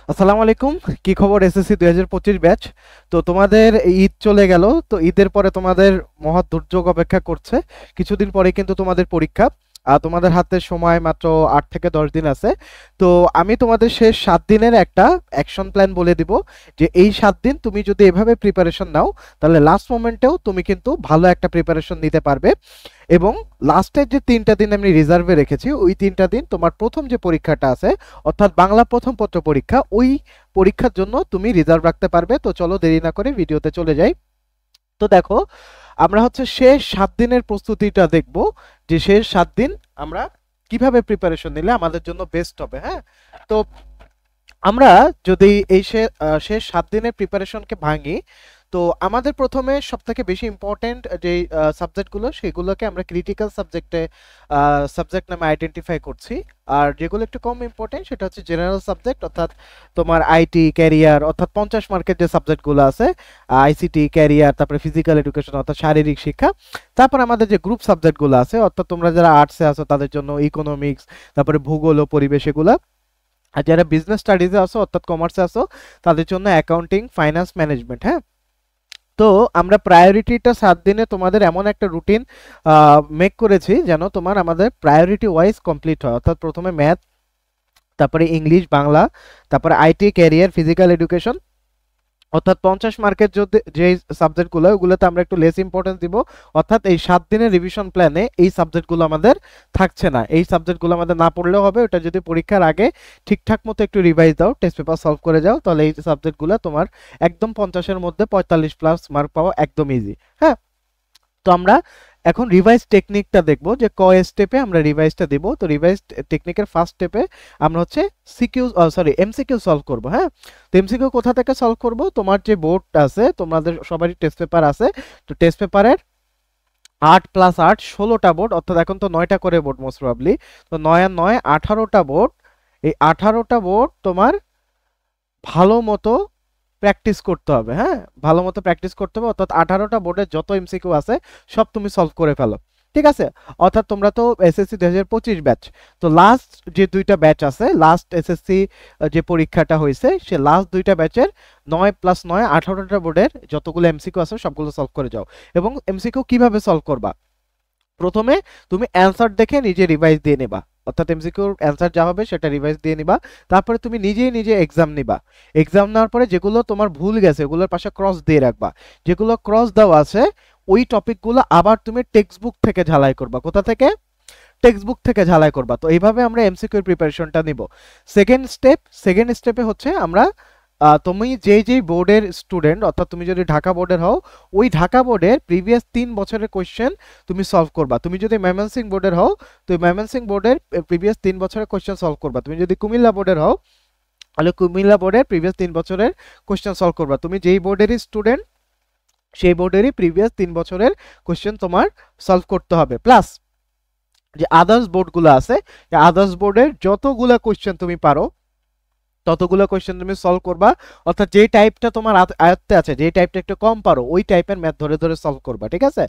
আসসালামু আলাইকুম। কি খবর এসএসসি 2025 ব্যাচ? তো তোমাদের ঈদ চলে গেল। তো ঈদের পরে তোমাদের মহা দুর্যোগ অপেক্ষা করছে। কিছুদিন পরে কিন্তু তোমাদের পরীক্ষা। আর তোমাদের হাতে সময় মাত্র 8 থেকে 10 দিন আছে। তো আমি তোমাদের শেষ 7 দিনের একটা অ্যাকশন প্ল্যান বলে দিব যে এই 7 দিন তুমি যদি এভাবে প্রিপারেশন নাও তাহলে লাস্ট মোমেন্টেও তুমি কিন্তু ভালো একটা প্রিপারেশন নিতে পারবে। এবং লাস্টের যে 3টা দিন আমি রিজার্ভে রেখেছি ওই 3টা দিন তোমার প্রথম যে পরীক্ষাটা আছে অর্থাৎ বাংলা প্রথম পত্র পরীক্ষা, ওই পরীক্ষার জন্য তুমি রিজার্ভ রাখতে পারবে। তো চলো দেরি না করে ভিডিওতে চলে যাই। তো দেখো, আমরা হচ্ছে শেষ 7 দিনের প্রস্তুতিটা দেখব যে শেষ 7 দিন আমরা কিভাবে প্রিপারেশন নিলে আমাদের জন্য বেস্ট হবে। হ্যাঁ, তো আমরা যদি এই শেষ 7 দিনের প্রিপারেশনকে ভাঙি, তো আমাদের প্রথমে সবথেকে বেশি ইম্পর্টেন্ট যে সাবজেক্টগুলো সেগুলোকে আমরা ক্রিটিক্যাল সাবজেক্ট নামে আইডেন্টিফাই করছি। আর যেগুলো একটু কম ইম্পর্টেন্ট সেটা হচ্ছে জেনারেল সাবজেক্ট, অর্থাৎ তোমার আইটি ক্যারিয়ার, অর্থাৎ 50 মার্কের যে সাবজেক্টগুলো আছে, আইসিটি ক্যারিয়ার, তারপরে ফিজিক্যাল এডুকেশন অর্থাৎ শারীরিক শিক্ষা। তারপর আমাদের যে গ্রুপ সাবজেক্টগুলো আছে অর্থাৎ তোমরা যারা আর্টসে আছো তাদের জন্য ইকোনমিক্স, তারপরে ভূগোল ও পরিবেশ এগুলা। আর যারা বিজনেস স্টাডিজে আছো অর্থাৎ কমার্সে আছো তাদের জন্য অ্যাকাউন্টিং, ফাইন্যান্স, ম্যানেজমেন্ট। হ্যাঁ, তো আমরা প্রায়োরিটিটা 7 দিনে তোমাদের এমন একটা রুটিন মেক করেছি যেন তোমার আমাদের প্রায়োরিটি ওয়াইজ কমপ্লিট হয়। অর্থাৎ প্রথমে ম্যাথ, তারপরে ইংলিশ, বাংলা, তারপরে আইটি ক্যারিয়ার, ফিজিক্যাল এডুকেশন, অর্থাৎ 50 মার্কের যদি যে সাবজেক্টগুলো ওগুলোতে আমরা একটু লেস ইম্পর্টেন্স দিব। অর্থাৎ এই 7 দিনের রিভিশন প্ল্যানে এই সাবজেক্টগুলো আমাদের থাকছে না, এই সাবজেক্টগুলো আমাদের না পড়লেও হবে। ওটা যদি পরীক্ষার আগে ঠিকঠাক মতো একটু রিভাইজ দাও, টেস্ট পেপার সলভ করে যাও, তাহলে এই সাবজেক্টগুলো তোমার একদম 50-এর মধ্যে 45 প্লাস মার্ক পাওয়া একদম ইজি। হ্যাঁ, তো আমরা এখন রিভাইজ টেকনিকটা দেখবো যে স্টেপে আমরা রিভাইজটা দেব। তো রিভাইজ টেকনিকের ফার্স্ট স্টেপে আমরা হচ্ছে এমসিকিউ সলভ করব। হ্যাঁ, তো এমসিকিউ কোথা থেকে সলভ করব? তোমার যে বোর্ড আছে, তোমাদের সবারই টেস্ট পেপার আছে, তো টেস্ট পেপারের 8 প্লাস 8 16টা বোর্ড, অর্থাৎ এখন তো 9টা করে বোর্ড মোস্ট প্রবাবলি। তো 9 আর 9 18টা বোর্ড। এই 18টা বোর্ড তোমার ভালো মতো প্র্যাকটিস করতে হবে। হ্যাঁ, ভালো মতো প্র্যাকটিস করতে হবে, অর্থাৎ 18টা বোর্ডের যত এমসিকিউ আছে সব তুমি সলভ করে ফেলো। ঠিক আছে? অর্থাৎ তোমরা তো এসএসসি 2025 ব্যাচ, তো লাস্ট যে দুইটা ব্যাচ আছে, লাস্ট এসএসসি যে পরীক্ষাটা হয়েছে সে লাস্ট দুইটা ব্যাচের 9 প্লাস 9 18টা বোর্ডের যতগুলো এমসিকিউ আছে সবগুলো সলভ করে যাও। এবং এমসিকিউ কিভাবে সলভ করবা? প্রথমে তুমি অ্যান্সার দেখে নিজে রিভাইজ দিয়ে নেবা, অর্থাৎ এমসিকিউর অ্যান্সার যা হবে সেটা রিভাইজ দিয়ে নিবা। তারপরে তুমি নিজেই নিজে এক্সাম নিবা। এক্সাম নেওয়ার পরে যেগুলো তোমার ভুল গেছে ওগুলোর পাশে ক্রস দিয়ে রাখবা। যেগুলো ক্রস দেওয়া আছে ওই টপিকগুলো আবার তুমি টেক্সট বুক থেকে ঝালাই করবা। কোথা থেকে? টেক্সট বুক থেকে ঝালাই করবা। তো এইভাবে আমরা এমসিকিউর প্রিপারেশনটা নিব। সেকেন্ড স্টেপে হচ্ছে আমরা তুমি যেই বোর্ডের স্টুডেন্ট, অর্থাৎ তুমি যদি ঢাকা বোর্ডের হও ওই ঢাকা বোর্ডের প্রিভিয়াস 3 বছরের কোয়েশ্চেন তুমি সলভ করবা। তুমি যদি ময়মনসিংহ বোর্ডের হও তো ময়মনসিংহ বোর্ডের প্রিভিয়াস 3 বছরের কোয়েশ্চেন সলভ করবা। তুমি যদি কুমিল্লা বোর্ডের হও তাহলে কুমিল্লা বোর্ডের প্রিভিয়াস 3 বছরের কোয়েশ্চেন সলভ করবা। তুমি যেই বোর্ডেরই স্টুডেন্ট সেই বোর্ডেরই প্রিভিয়াস 3 বছরের কোয়েশ্চেন তোমার সলভ করতে হবে। প্লাস যে আদার্স বোর্ডগুলো আছে, আদার্স বোর্ডের যতগুলা কোয়েশ্চেন তুমি পারো ততগুলো কোয়েশ্চেন তুমি সলভ করবা। অর্থাৎ যে টাইপটা তোমার আয়ত্তে আছে, যে টাইপটা একটু কম পারো ওই টাইপের ম্যাথ ধরে ধরে সলভ করবা। ঠিক আছে?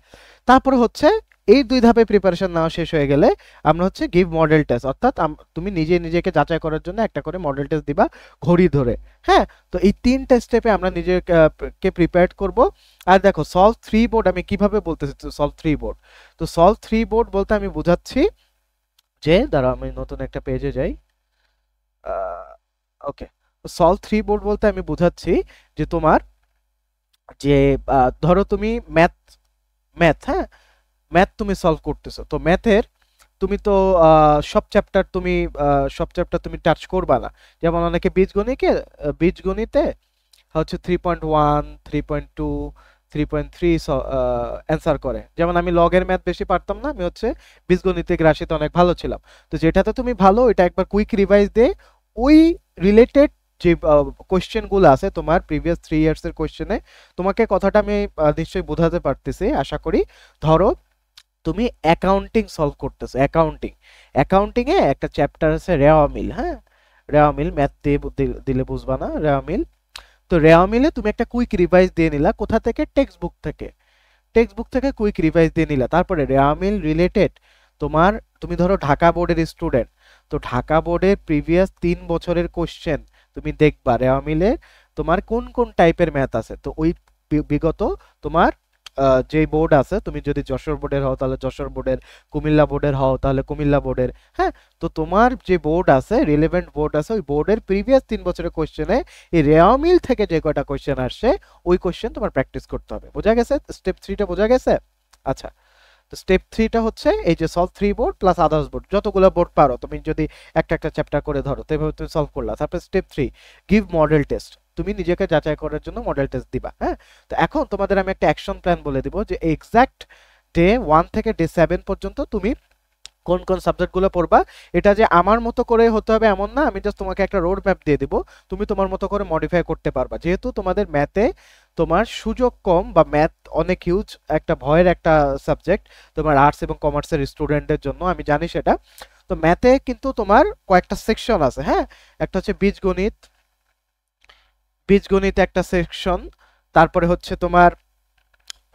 তারপরে হচ্ছে এই 2 ধাপে প্রিপারেশন নেওয়া শেষ হয়ে গেলে আমরা হচ্ছে গিভ মডেল টেস্ট, অর্থাৎ তুমি নিজেকে যাচাই করার জন্য একটা করে মডেল টেস্ট দিবা ঘড়ি ধরে। হ্যাঁ, তো এই 3টা স্টেপে আমরা নিজেকে প্রিপেয়ার করব। আর দেখো, সলভ 3 বোর্ড আমি কিভাবে বলতেছি? সলভ 3 বোর্ড, তো সলভ 3 বোর্ড বলতে আমি বুঝাচ্ছি যে, দাঁড়াও আমি নতুন একটা পেজে যাই। ওকে, সলভ 3 বোর্ড বলতে আমি বুঝাচ্ছি যে তোমার যে ধরো তুমি ম্যাথ ম্যাথ হ্যাঁ, ম্যাথ তুমি সলভ করতেছো, তো ম্যাথের তুমি তো সব চ্যাপ্টার তুমি টাচ করবা না। যেমন অনেকে বীজগণিতে হচ্ছে 3.1, 3.2, 3.3 অ্যান্সার করে। যেমন আমি লগের ম্যাথ বেশি পারতাম না, আমি হচ্ছে বীজগণিতিক রাশিতে অনেক ভালো ছিলাম। তো যেটাতে তুমি ভালো ওইটা একবার কুইক রিভাইজ দিয়ে ওই রিলেটেড যে কোয়েশ্চেনগুলো আছে তোমার প্রিভিয়াস 3 ইয়ার্স এর কোয়েশ্চেনে, তোমাকে কথাটা আমি নিশ্চয়ই বোঝাতে পারতেছি আশা করি। ধরো তুমি অ্যাকাউন্টিং সলভ করতেছো, অ্যাকাউন্টিং এ একটা চ্যাপ্টার আছে রেওয়া মিল। হ্যাঁ, রেওয়া মিল ম্যাথ দিয়ে দিলে বুঝবা না, রেওয়া মিল। তো রেওয়া মিলে তুমি একটা কুইক রিভাইজ দিয়ে নিলা। কোথা থেকে? টেক্সট বুক থেকে কুইক রিভাইজ দিয়ে নিলা। তারপরে রেওয়া মিল রিলেটেড তুমি ধরো ঢাকা বোর্ডের স্টুডেন্ট, তো ঢাকা বোর্ডের প্রিভিয়াস 3 বছরের কোশ্চেন তুমি দেখবা রেওয়া মিলে তোমার কোন কোন টাইপের ম্যাথ আছে। তো ওই বিগত তোমার যে বোর্ড আছে, তুমি যদি যশোর বোর্ডের হও তাহলে যশোর বোর্ডের, কুমিল্লা বোর্ডের হও তাহলে কুমিল্লা বোর্ডের। হ্যাঁ, তো তোমার যে বোর্ড আছে, রিলেভেন্ট বোর্ড আছে, ওই বোর্ডের প্রিভিয়াস 3 বছরের কোশ্চেনে এই রেওয়া মিল থেকে যে কয়টা কোশ্চেন আসছে ওই কোশ্চেন তোমার প্র্যাকটিস করতে হবে। বোঝা গেছে? স্টেপ 3টা বোঝা গেছে? আচ্ছা, তো স্টেপ 3টা হচ্ছে এই যে solve 3 board plus others board, যতগুলো বোর্ড পারো তুমি যদি একটা একটা চ্যাপ্টার করে ধরো, তো এভাবে তুমি সলভ করলা। তারপর স্টেপ 3, গিভ মডেল টেস্ট, তুমি নিজেকে যাচাই করার জন্য মডেল টেস্ট দিবা। হ্যাঁ, তো এখন তোমাদের আমি একটা অ্যাকশন প্ল্যান বলে দিব যে এক্সাক্ট ডে 1 থেকে ডে 7 পর্যন্ত তুমি কোন কোন সাবজেক্টগুলো পড়বা। এটা যে আমার মতো করে হতে হবে এমন না, আমি জাস্ট তোমাকে একটা রোড ম্যাপ দিয়ে দিব, তুমি তোমার মতো করে মডিফাই করতে পারবা। যেহেতু তোমাদের ম্যাথে তোমার সুযোগ কম, বা ম্যাথ অনেক হিউজ একটা ভয়ের একটা সাবজেক্ট তোমার আর্টস এবং কমার্সের স্টুডেন্টদের জন্য, আমি জানি সেটা। তো ম্যাথে কিন্তু তোমার কয়েকটা সেকশন আছে। হ্যাঁ, একটা হচ্ছে বীজগণিত, বীজগণিত একটা সেকশন, তারপরে হচ্ছে তোমার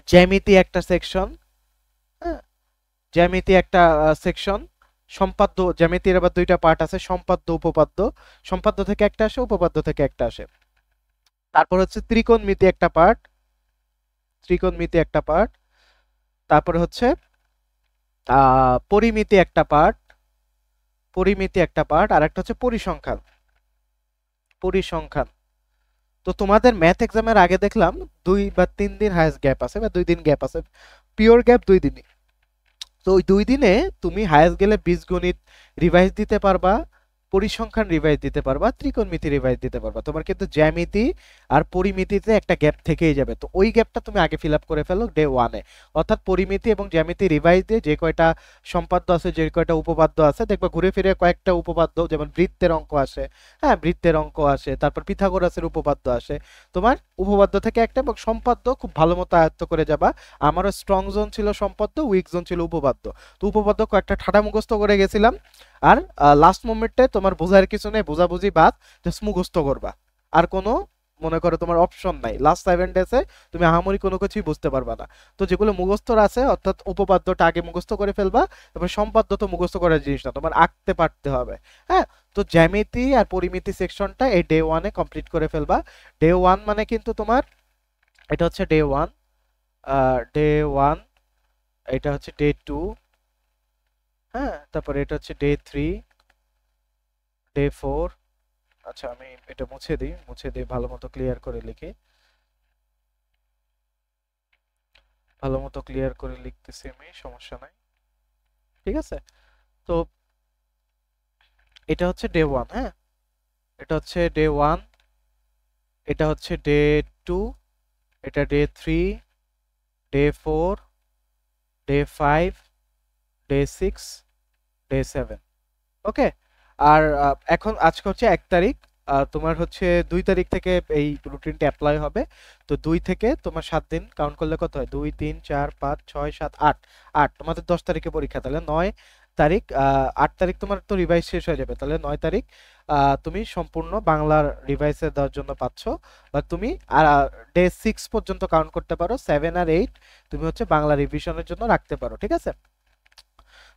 জ্যামিতি একটা সেকশন, হ্যাঁ, জ্যামিতি একটা সেকশন, সম্পাদ্য, জ্যামিতির আবার 2টা পার্ট আছে, সম্পাদ্য উপপাদ্য, সম্পাদ্য থেকে একটা আসে, উপপাদ্য থেকে একটা আসে। তারপর হচ্ছে ত্রিকোণমিতি একটা পার্ট, ত্রিকোণমিতি একটা পার্ট, তারপরে হচ্ছে পরিমিতি একটা পার্ট, পরিমিতি একটা পার্ট, আর একটা হচ্ছে পরিসংখ্যান, পরিসংখ্যান। তো তোমাদের ম্যাথ এক্সামের আগে দেখলাম 2 বা 3 দিন হায়েস্ট গ্যাপ আছে, বা 2 দিন গ্যাপ আছে, পিওর গ্যাপ 2 দিনই। তো ওই 2 দিনে তুমি হায়েস্ট গেলে বীজগণিত রিভাইজ দিতে পারবা, পরিসংখ্যান রিভাইজ দিতে পারবা, ত্রিকোণমিতি রিভাইজ দিতে পারবা। তোমার কিন্তু জ্যামিতি আর পরিমিতিতে একটা গ্যাপ থেকেই যাবে, তো ওই গ্যাপটা তুমি আগে ফিল আপ করে ফেলো ডে 1-এ। অর্থাৎ পরিমিতি এবং জ্যামিতি রিভাইজ দিয়ে যে কয়টা সম্পাদ্য আছে, যে কয়টা উপপাদ্য আছে, দেখবা ঘুরে ফিরে কয়েকটা উপপাদ্য, যেমন বৃত্তের অঙ্ক আসে, হ্যাঁ বৃত্তের অঙ্ক আসে, তারপর পিথাগোরাসের উপপাদ্য আসে, তোমার উপপাদ্য থেকে একটা, এবং সম্পাদ্য খুব ভালো মতো আয়ত্ত করে যাবা। আমারও স্ট্রং জোন ছিল সম্পাদ্য, উইক জোন ছিল উপপাদ্য। তো উপপাদ্য কয়েকটা ঠাডা মুখস্থ করে গেছিলাম, আর লাস্ট মোমেন্টে তোমার বোঝার কিছু নেই, বোঝাবুঝি বাদ, জাস্ট মুখস্থ করবা। আর কোনো, মনে করো তোমার অপশন নাই, লাস্ট 7 ডেজে তুমি আহামরি কোনো কিছুই বুঝতে পারবা না। তো যেগুলো মুখস্থর আছে, অর্থাৎ উপপাদ্যটা আগে মুখস্থ করে ফেলবা, তারপর সম্পাদ্য তো মুখস্থ করার জিনিস না, তোমার আঁকতে পারতে হবে। হ্যাঁ, তো জ্যামিতি আর পরিমিতি সেকশনটা এই ডে 1-এ কমপ্লিট করে ফেলবা। ডে 1 মানে কিন্তু তোমার, এটা হচ্ছে ডে 1, ডে 1, এটা হচ্ছে ডে 2, হ্যাঁ, তারপরে এটা হচ্ছে ডে 3, ডে 4। আচ্ছা, আমি এটা মুছে দিই, মুছে দিয়ে ভালো মতো ক্লিয়ার করে লিখি, ভালো মতো ক্লিয়ার করে লিখতেছি আমি, সমস্যা নাই। ঠিক আছে, তো এটা হচ্ছে ডে 1। হ্যাঁ, এটা হচ্ছে ডে 1, এটা হচ্ছে ডে 2, এটা day 3, day 4, day 5, day 6, day 7। ওকে, আর এখন আজকে হচ্ছে 1 তারিখ, তোমার হচ্ছে 2 তারিখ থেকে এই রুটিনটা অ্যাপ্লাই হবে। তো 2 থেকে তোমার 7 দিন কাউন্ট করলে কত হয়, 2 3 4 5 6 7 8, 8 তোমাদের 10 তারিখে পরীক্ষা, তাহলে 9 তারিখ, 8 তারিখ তোমার তো রিভাইজ শেষ হয়ে যাবে, তাহলে 9 তারিখ তুমি সম্পূর্ণ বাংলার রিভাইসে দেওয়ার জন্য পাচ্ছ। বা তুমি আর ডে 6 পর্যন্ত কাউন্ট করতে পারো, 7 আর 8 তুমি হচ্ছে বাংলা রিভিশনের জন্য রাখতে পারো। ঠিক আছে,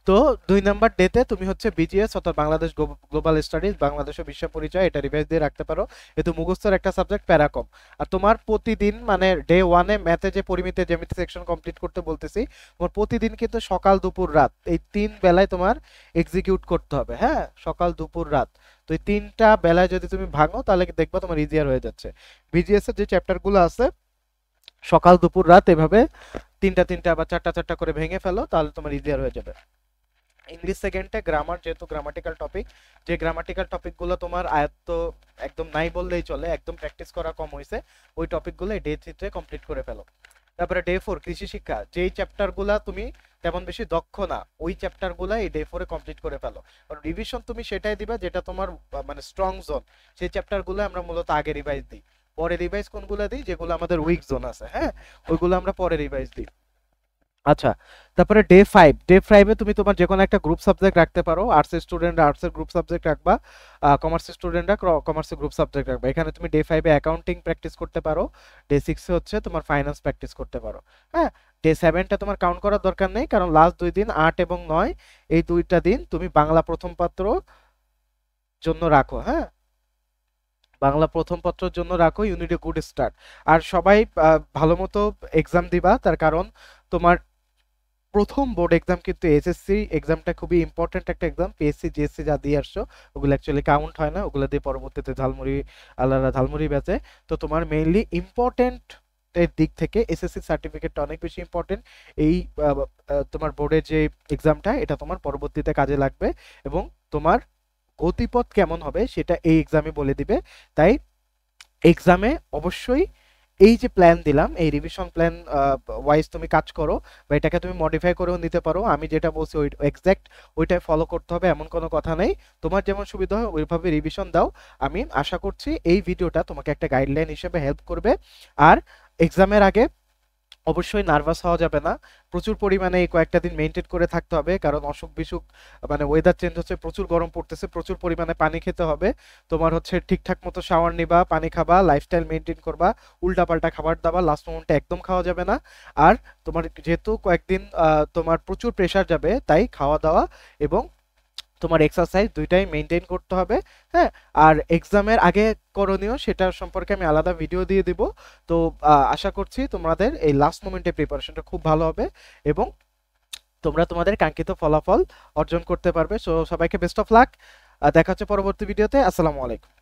তো 2 নাম্বার ডেতে তুমি হচ্ছে বিজিএস অর্থাৎ বাংলাদেশ গ্লোবাল স্টাডিজ, বাংলাদেশ ও বিশ্ব পরিচয়, এটা রিভাইজ দিয়ে রাখতে পারো। যেহেতু মুখস্থের একটা সাবজেক্ট প্যারাকম, আর তোমার প্রতিদিন মানে ডে 1-এ ম্যাথে যে পরিমিতি জ্যামিতি সেকশন কমপ্লিট করতে বলতেছি, তোমার প্রতিদিন কিন্তু সকাল দুপুর রাত এই 3 বেলায় তোমার এক্সিকিউট করতে হবে। হ্যাঁ, সকাল দুপুর রাত, তো এই 3টা বেলায় যদি তুমি ভাঙো তাহলে দেখবা তোমার ইজিয়ার হয়ে যাচ্ছে। বিজিএস এর যে চ্যাপ্টারগুলো আছে সকাল দুপুর রাত এভাবে 3টা 3টা বা 4টা 4টা করে ভেঙে ফেলো, তাহলে তোমার ইজিয়ার হয়ে যাবে। ইংলিশ সেকেন্ডে গ্রামার, যেহেতু গ্রামাটিক্যাল টপিক, যে গ্রামাটিক্যাল টপিকগুলো তোমার আয়ত্ত একদম নাই বললেই চলে, একদম প্র্যাকটিস করা কম হয়েছে, ওই টপিকগুলো ডে 3-তে কমপ্লিট করে ফেলো। তারপরে ডে 4 কৃষি শিক্ষা, যেই চ্যাপ্টারগুলো তুমি তেমন বেশি দক্ষ না, ওই চ্যাপ্টারগুলো এই ডে 4-এ কমপ্লিট করে ফেলো। কারণ রিভিশন তুমি সেটাই দিবা যেটা তোমার মানে স্ট্রং জোন, সেই চ্যাপ্টারগুলো আমরা মূলত আগে রিভাইজ দিই, পরে রিভাইজ কোনগুলো দিই, যেগুলো আমাদের উইক জোন আছে, হ্যাঁ ওইগুলো আমরা পরে রিভাইজ দিই। আচ্ছা, তারপরে ডে 5-এ তুমি তোমার যে কোনো একটা গ্রুপ সাবজেক্ট রাখতে পারো, আর্টসের স্টুডেন্ট আর্টসের গ্রুপ সাবজেক্ট রাখবা, কমার্সের স্টুডেন্টরা কমার্সের গ্রুপ সাবজেক্ট রাখবা। এখানে তুমি ডে 5-এ অ্যাকাউন্টিং প্র্যাকটিস করতে পারো, ডে 6-এ হচ্ছে তোমার ফাইন্যান্স প্র্যাকটিস করতে পারো। হ্যাঁ, ডে 7টা তোমার কাউন্ট করার দরকার নেই, কারণ লাস্ট 2 দিন 8 এবং 9, এই 2টা দিন তুমি বাংলা প্রথম পত্র জন্য রাখো। হ্যাঁ, বাংলা প্রথম পত্রের জন্য রাখো ইউনিট এ গুড স্টার্ট। আর সবাই ভালো মতো এক্সাম দিবা, তার কারণ তোমার প্রথম বোর্ড এক্সাম কিন্তু এসএসসি এক্সামটা খুবই ইম্পর্টেন্ট একটা এক্সাম। পিএসসি জিএসসি যা দিয়ে আসছো ওগুলো অ্যাকচুয়ালি কাউন্ট হয় না, ওগুলো দিয়ে পরবর্তীতে ঝালমুড়ি আলাদা ঝালমুড়ি বেচে। তো তোমার মেইনলি ইম্পর্টেন্ট এর দিক থেকে এসএসসি সার্টিফিকেটটা অনেক বেশি ইম্পর্টেন্ট। এই তোমার বোর্ডের যে এক্সামটা এটা তোমার পরবর্তীতে কাজে লাগবে, এবং তোমার গতিপথ কেমন হবে সেটা এই এক্সামে বলে দিবে। তাই এক্সামে অবশ্যই এই যে প্ল্যান দিলাম এই রিভিশন প্ল্যান ওয়াইজ তুমি কাজ করো, বা এটাকে তুমি মডিফাই করেও নিতে পারো। আমি যেটা বলছি ওই এক্সাক্ট ওইটাই ফলো করতে হবে এমন কোনো কথা নেই। তোমার যেমন সুবিধা হয় ওইভাবে রিভিশন দাও। আমি আশা করছি এই ভিডিওটা তোমাকে একটা গাইডলাইন হিসেবে হেল্প করবে। আর এক্সামের আগে অবশ্যই নার্ভাস হওয়া যাবে না। প্রচুর পরিমাণে এই কয়েকটা দিন মেনটেন করে থাকতে হবে, কারণ অসুখ বিসুখ মানে ওয়েদার চেঞ্জ হচ্ছে, প্রচুর গরম পড়তেছে, প্রচুর পরিমাণে পানি খেতে হবে। তোমার হচ্ছে ঠিকঠাক মতো শাওয়ার নিবা, পানি খাবা, লাইফস্টাইল মেনটেন করবা, উল্টাপাল্টা খাবার দাবার লাস্ট মোমেন্টে একদম খাওয়া যাবে না। আর তোমার যেহেতু কয়েকদিন তোমার প্রচুর প্রেশার যাবে, তাই খাওয়া দাওয়া এবং তোমার এক্সারসাইজ দুইটাই মেনটেন করতে হবে। হ্যাঁ, আর এক্সামের আগে করণীয় সেটা সম্পর্কে আমি আলাদা ভিডিও দিয়ে দিব। তো আশা করছি তোমাদের এই লাস্ট মোমেন্টে প্রিপারেশনটা খুব ভালো হবে, এবং তোমরা তোমাদের কাঙ্ক্ষিত ফলাফল অর্জন করতে পারবে। সো সবাইকে বেস্ট অফ লাক। দেখা হচ্ছে পরবর্তী ভিডিওতে। আসসালামু আলাইকুম।